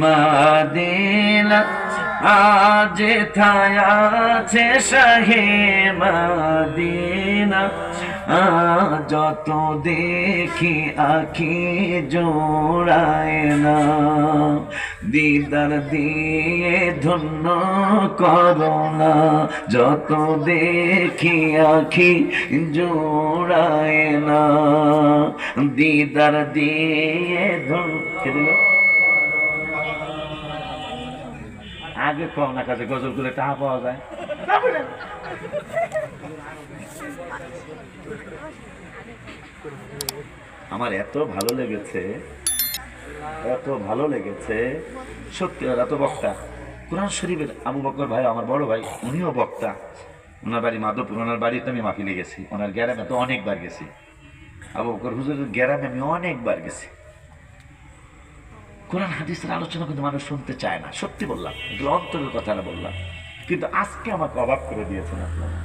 মাদিনা আজ থায় আছে শাহে মাদিনা, যত দেখি আখি জোড়ায় না, দিদার দিয়ে ধন্য করো না, যত দেখি আখি জোড়ায় না, দিদার দিয়ে ধন্য। আগে কম না কাছে গজল করে টাকা পাওয়া যায়। আমার এত ভালো লেগেছে, এত ভালো লেগেছে সত্যি। এত বক্তা কোরআন শরীফের আবু বকর ভাই, আমার বড় ভাই, উনিও বক্তা। ওনার বাড়ি মাধবপুর, ওনার বাড়িতে আমি মাহফিলে গেছি, ওনার গ্যারামে তো অনেকবার গেছি। আবু বকর হুজুরের গ্যারামে আমি অনেকবার গেছি। কোরআন হাদিসের আলোচনা কিন্তু মানুষ শুনতে চায় না, সত্যি বললাম, এগুলো অন্তরের কথা না বললাম। কিন্তু আজকে আমাকে অবাক করে দিয়েছেন আপনারা।